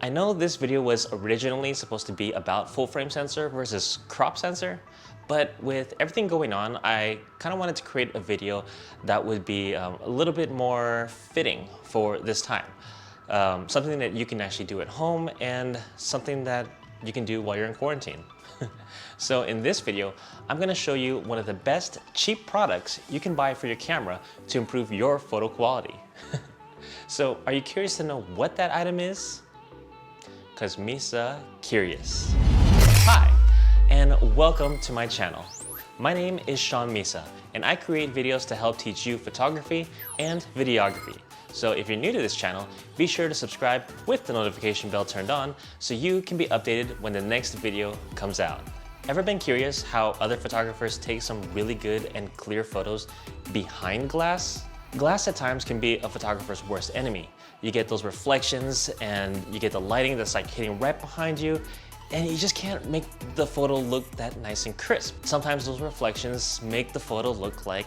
I know this video was originally supposed to be about full frame sensor versus crop sensor, but with everything going on, I kind of wanted to create a video that would be a little bit more fitting for this time. Something that you can actually do at home and something that you can do while you're in quarantine. So in this video, I'm going to show you one of the best cheap products you can buy for your camera to improve your photo quality. So are you curious to know what that item is? Because Misa curious. Hi, and welcome to my channel. My name is Sean Misa, and I create videos to help teach you photography and videography. So if you're new to this channel, be sure to subscribe with the notification bell turned on so you can be updated when the next video comes out. Ever been curious how other photographers take some really good and clear photos behind glass? Glass at times can be a photographer's worst enemy. You get those reflections and you get the lighting that's like hitting right behind you, and you just can't make the photo look that nice and crisp. Sometimes those reflections make the photo look like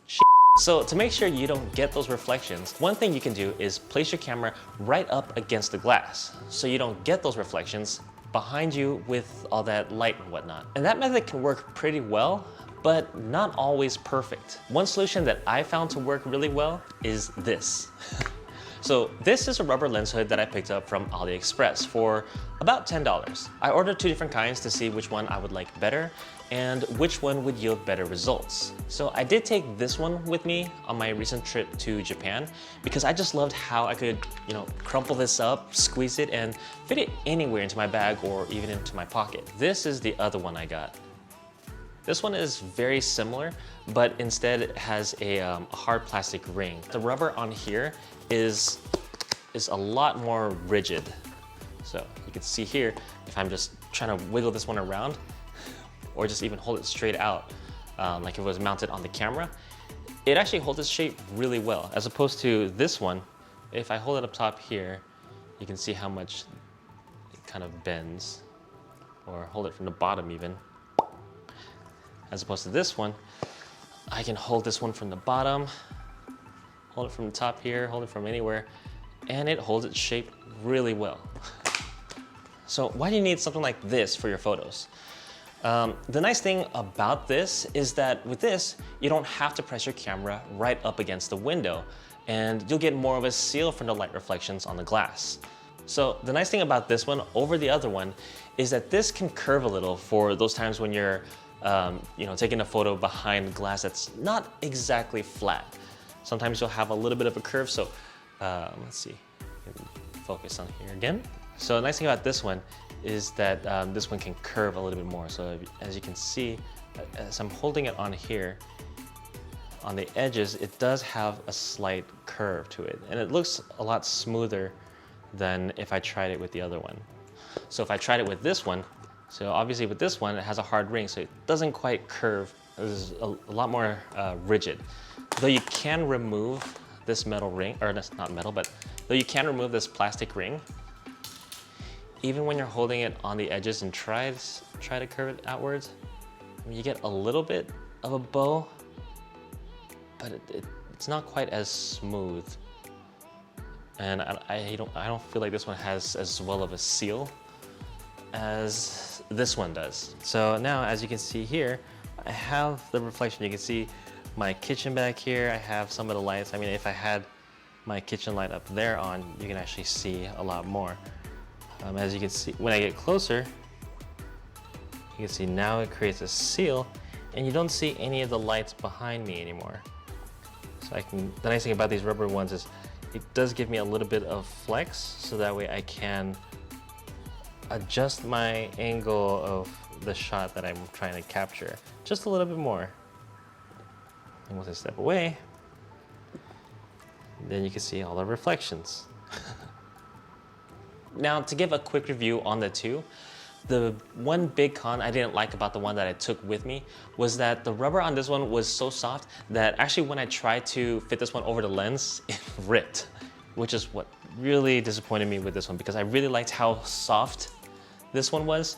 shit. So to make sure you don't get those reflections, one thing you can do is place your camera right up against the glass so you don't get those reflections behind you with all that light and whatnot. And that method can work pretty well, but not always perfect. One solution that I found to work really well is this. So this is a rubber lens hood that I picked up from AliExpress for about $10. I ordered two different kinds to see which one I would like better and which one would yield better results. So I did take this one with me on my recent trip to Japan because I just loved how I could, crumple this up, squeeze it, and fit it anywhere into my bag or even into my pocket. This is the other one I got. This one is very similar, but instead it has a hard plastic ring. The rubber on here is a lot more rigid. So you can see here, if I'm just trying to wiggle this one around, or just even hold it straight out, like if it was mounted on the camera, it actually holds its shape really well, as opposed to this one. If I hold it up top here, you can see how much it kind of bends, or hold it from the bottom even. As opposed to this one, I can hold this one from the bottom, hold it from the top here, hold it from anywhere, and it holds its shape really well. So why do you need something like this for your photos? The nice thing about this is that with this, you don't have to press your camera right up against the window, and you'll get more of a seal from the light reflections on the glass. So the nice thing about this one over the other one is that this can curve a little for those times when you're taking a photo behind glass that's not exactly flat. Sometimes you'll have a little bit of a curve, so let's see, focus on here again. So the nice thing about this one is that this one can curve a little bit more. So as you can see, as I'm holding it on here, on the edges, it does have a slight curve to it, and it looks a lot smoother than if I tried it with the other one. So if I tried it with this one, so obviously with this one, it has a hard ring, so it doesn't quite curve. It's a lot more rigid. Though you can remove this metal ring, or that's not metal, but though you can remove this plastic ring, even when you're holding it on the edges and try to curve it outwards, you get a little bit of a bow, but it's not quite as smooth. And I don't feel like this one has as well of a seal as this one does. So now, as you can see here, I have the reflection. You can see my kitchen back here. I have some of the lights. I mean, if I had my kitchen light up there on, you can actually see a lot more. As you can see, when I get closer, you can see now it creates a seal, and you don't see any of the lights behind me anymore. So the nice thing about these rubber ones is it does give me a little bit of flex, so that way I can adjust my angle of the shot that I'm trying to capture just a little bit more. And once I step away, then you can see all the reflections. Now, to give a quick review on the two, the one big con I didn't like about the one that I took with me was that the rubber on this one was so soft that actually when I tried to fit this one over the lens, it ripped, which is what really disappointed me with this one, because I really liked how soft this one was.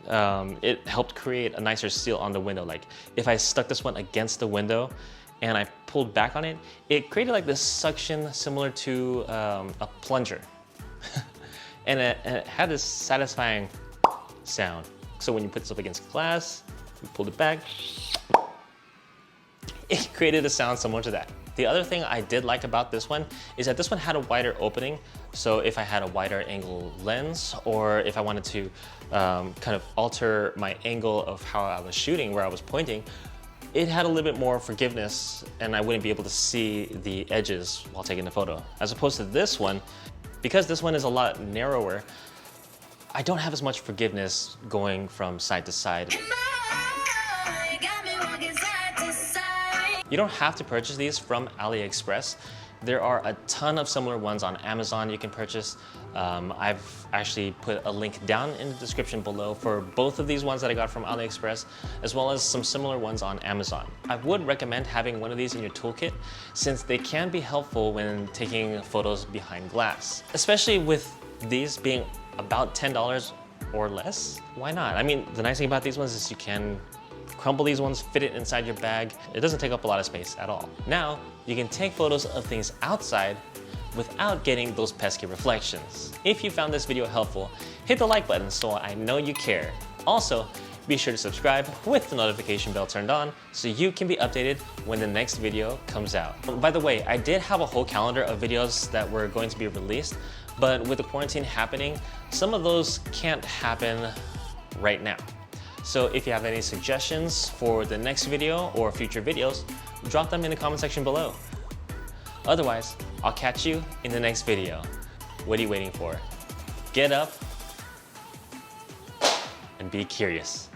It helped create a nicer seal on the window. Like if I stuck this one against the window and I pulled back on it, it created like this suction similar to a plunger. and it had this satisfying sound. So when you put this up against glass, you pulled it back, it created a sound similar to that. The other thing I did like about this one is that this one had a wider opening. So if I had a wider angle lens, or if I wanted to kind of alter my angle of how I was shooting, where I was pointing, it had a little bit more forgiveness and I wouldn't be able to see the edges while taking the photo. As opposed to this one, because this one is a lot narrower, I don't have as much forgiveness going from side to side. You don't have to purchase these from AliExpress. There are a ton of similar ones on Amazon you can purchase. I've actually put a link down in the description below for both of these ones that I got from AliExpress, as well as some similar ones on Amazon. I would recommend having one of these in your toolkit since they can be helpful when taking photos behind glass. Especially with these being about $10 or less, why not? I mean, the nice thing about these ones is you can crumple these ones, fit it inside your bag. It doesn't take up a lot of space at all. Now, you can take photos of things outside without getting those pesky reflections. If you found this video helpful, hit the like button so I know you care. Also, be sure to subscribe with the notification bell turned on so you can be updated when the next video comes out. By the way, I did have a whole calendar of videos that were going to be released, but with the quarantine happening, some of those can't happen right now. So if you have any suggestions for the next video or future videos, drop them in the comment section below. Otherwise, I'll catch you in the next video. What are you waiting for? Get up and be curious.